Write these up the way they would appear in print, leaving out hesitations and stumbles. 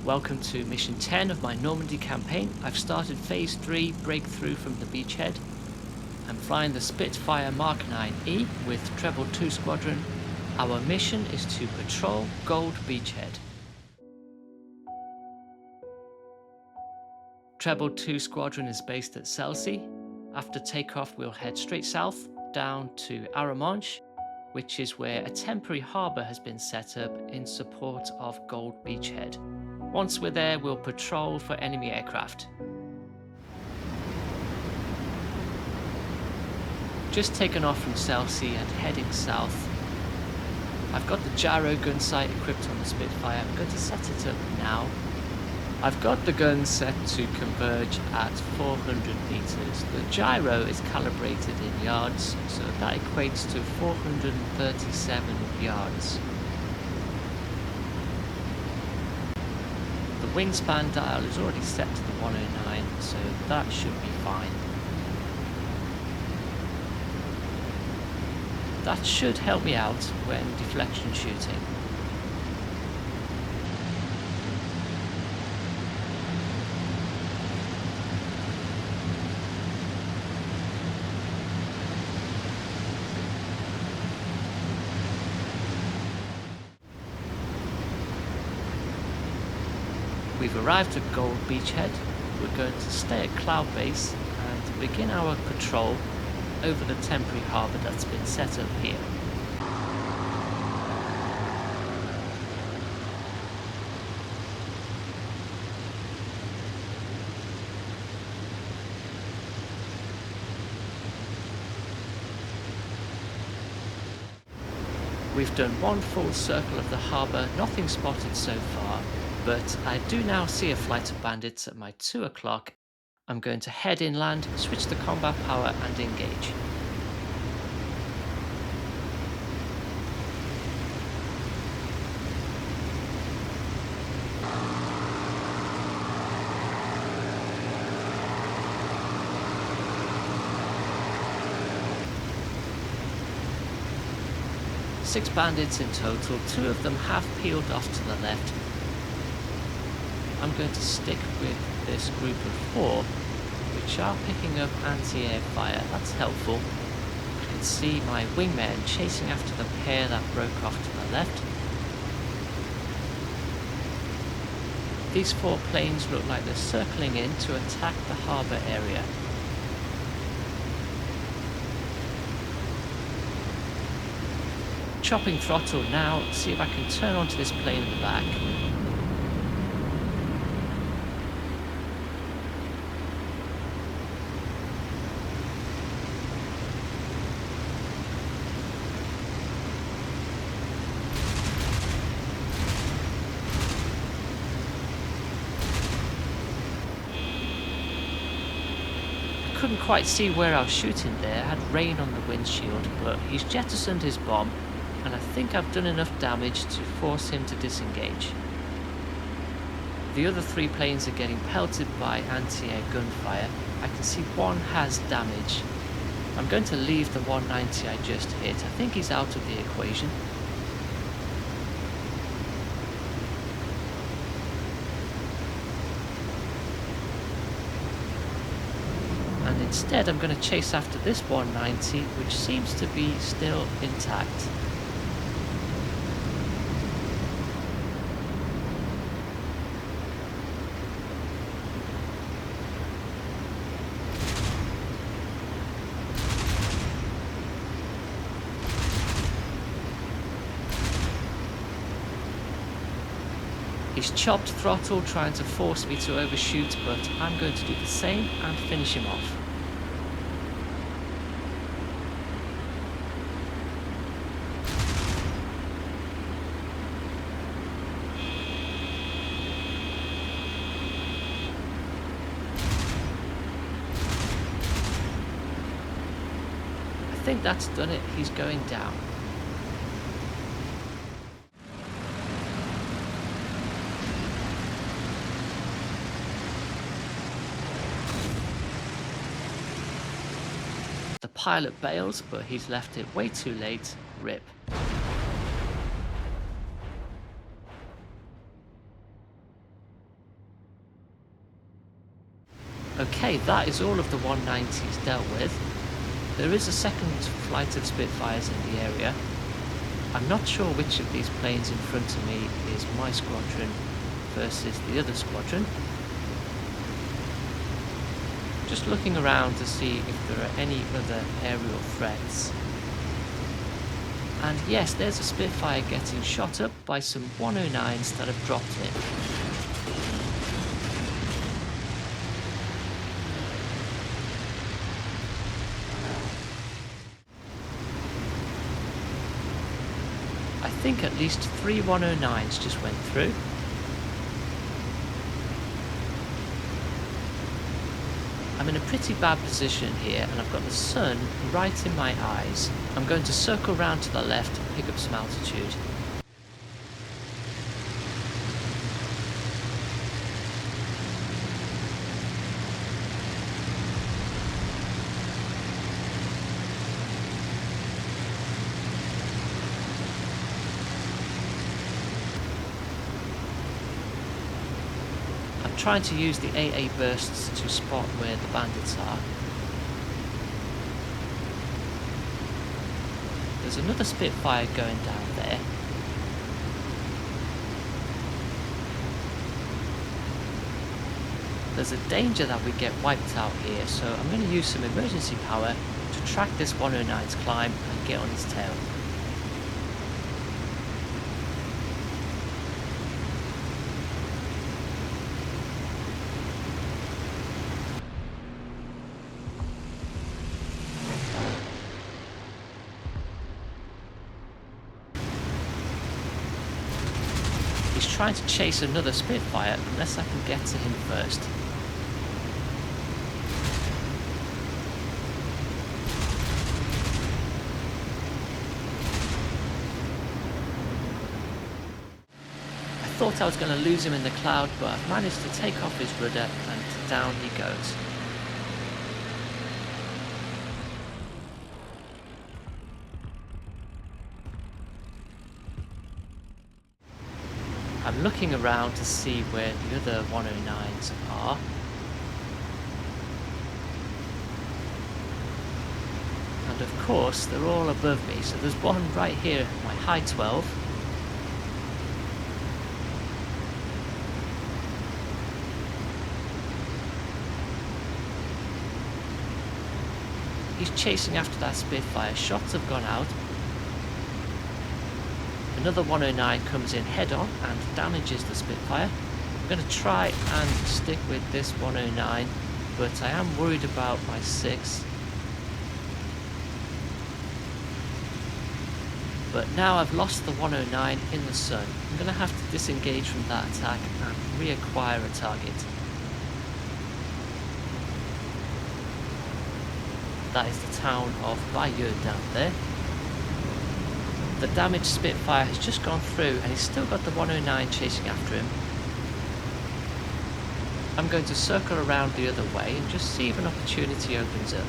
Welcome to mission 10 of my Normandy campaign. I've started phase 3, breakthrough from the Beachhead. I'm flying the Spitfire Mk.II with Treble 2 Squadron. Our mission is to patrol Gold Beachhead. Treble 2 Squadron is based at Selsey. After takeoff we'll head straight south down to Arromanches, which is where a temporary harbour has been set up in support of Gold Beachhead. Once we're there, we'll patrol for enemy aircraft. Just taken off from Selsey and heading south. I've got the Gyro Gunsight equipped on the Spitfire. I'm going to set it up now. I've got the gun set to converge at 400 meters. The gyro is calibrated in yards, so that equates to 437 yards. The wingspan dial is already set to the 109, so that should be fine. That should help me out when deflection shooting. We've arrived at Gold Beachhead. We're going to stay at Cloud Base and begin our patrol over the temporary harbour that's been set up here. We've done one full circle of the harbour, nothing spotted so far. But I do now see a flight of bandits at my 2 o'clock. I'm going to head inland, switch the combat power and engage. Six bandits in total, 2 of them have peeled off to the left. I'm going to stick with this group of 4, which are picking up anti-air fire. That's helpful. I can see my wingmen chasing after the pair that broke off to the left. These 4 planes look like they're circling in to attack the harbour area. Chopping throttle now, see if I can turn onto this plane in the back. Couldn't quite see where I was shooting there. I had rain on the windshield, but he's jettisoned his bomb and I think I've done enough damage to force him to disengage. The other 3 planes are getting pelted by anti-air gunfire. I can see one has damage. I'm going to leave the 190 I just hit. I think he's out of the equation. Instead, I'm going to chase after this 190, which seems to be still intact. He's chopped throttle, trying to force me to overshoot, but I'm going to do the same and finish him off. I think that's done it. He's going down. The pilot bails, but he's left it way too late. RIP. Okay, that is all of the 190s dealt with. There is a second flight of Spitfires in the area. I'm not sure which of these planes in front of me is my squadron versus the other squadron. Just looking around to see if there are any other aerial threats. And yes, there's a Spitfire getting shot up by some 109s that have dropped in. I think at least 3 109s just went through. I'm in a pretty bad position here and I've got the sun right in my eyes. I'm going to circle round to the left and pick up some altitude. Trying to use the AA bursts to spot where the bandits are. There's another Spitfire going down there. There's a danger that we get wiped out here, so I'm going to use some emergency power to track this 109's climb and get on his tail. He's trying to chase another Spitfire unless I can get to him first. I thought I was going to lose him in the cloud, but I've managed to take off his rudder and down he goes. I'm looking around to see where the other 109s are. And of course, they're all above me. So there's one right here, my high 12. He's chasing after that Spitfire. Shots have gone out. Another 109 comes in head on and damages the Spitfire. I'm going to try and stick with this 109, but I am worried about my 6. But now I've lost the 109 in the sun. I'm going to have to disengage from that attack and reacquire a target. That is the town of Bayeux down there. The damaged Spitfire has just gone through and he's still got the 109 chasing after him. I'm going to circle around the other way and just see if an opportunity opens up.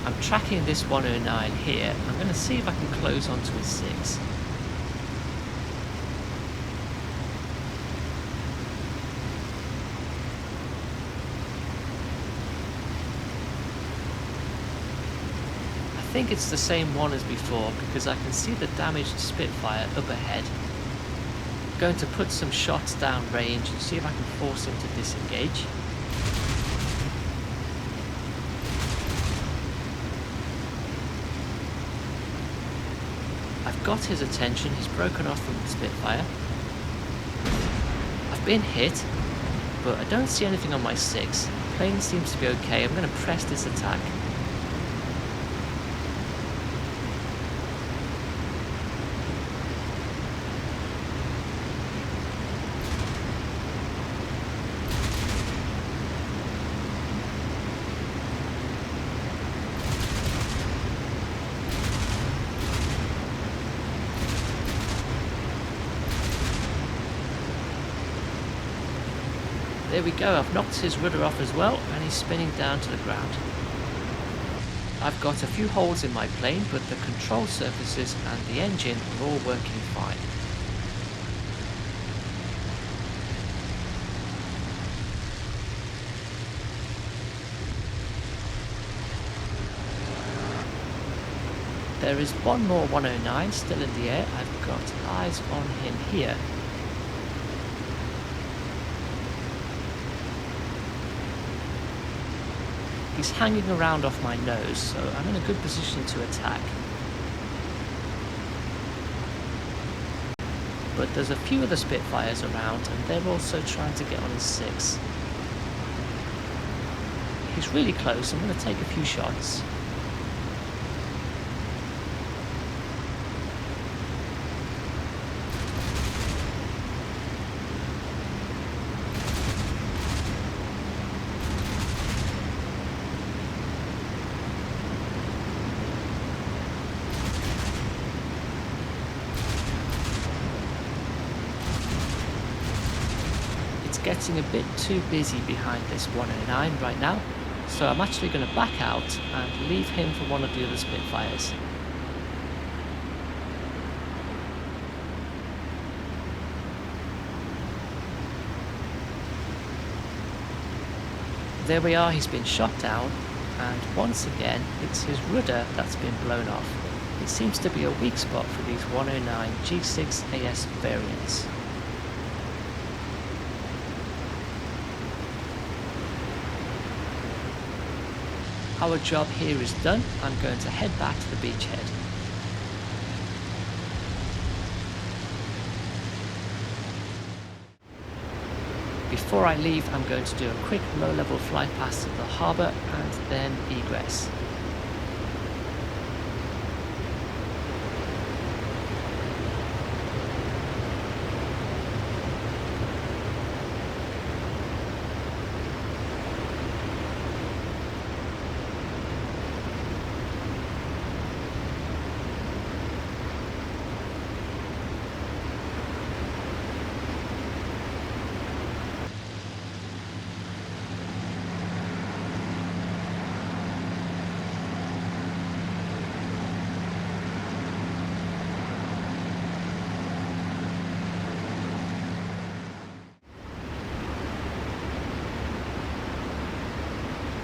I'm tracking this 109 here. I'm going to see if I can close onto his 6. I think it's the same one as before because I can see the damaged Spitfire up ahead. I'm going to put some shots down range and see if I can force him to disengage. I've got his attention, he's broken off from the Spitfire. I've been hit, but I don't see anything on my 6. The plane seems to be okay. I'm going to press this attack. There we go, I've knocked his rudder off as well and he's spinning down to the ground. I've got a few holes in my plane, but the control surfaces and the engine are all working fine. There is one more 109 still in the air. I've got eyes on him here. He's hanging around off my nose, so I'm in a good position to attack. But there's a few of the Spitfires around, and they're also trying to get on his 6. He's really close. I'm going to take a few shots. Getting a bit too busy behind this 109 right now, so I'm actually going to back out and leave him for one of the other Spitfires. There we are, he's been shot down, and once again it's his rudder that's been blown off. It seems to be a weak spot for these 109 G6 AS variants. Our job here is done. I'm going to head back to the beachhead. Before I leave, I'm going to do a quick low-level fly past to the harbour and then egress.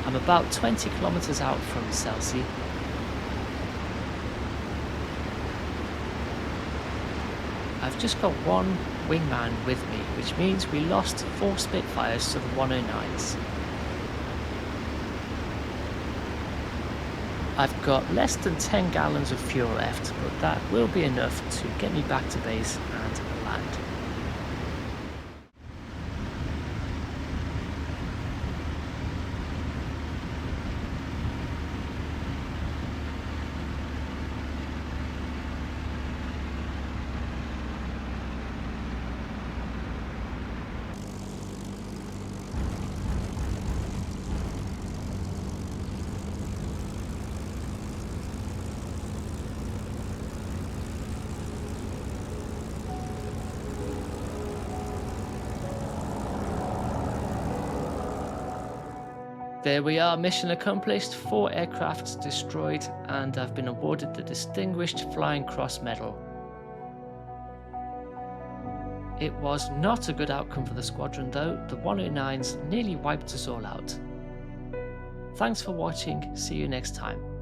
I'm about 20 kilometers out from Selsey. I've just got one wingman with me, which means we lost 4 Spitfires to the 109s. I've got less than 10 gallons of fuel left, but that will be enough to get me back to base and land. There we are, mission accomplished, 4 aircraft destroyed, and I've been awarded the Distinguished Flying Cross Medal. It was not a good outcome for the squadron though, the 109s nearly wiped us all out. Thanks for watching, see you next time.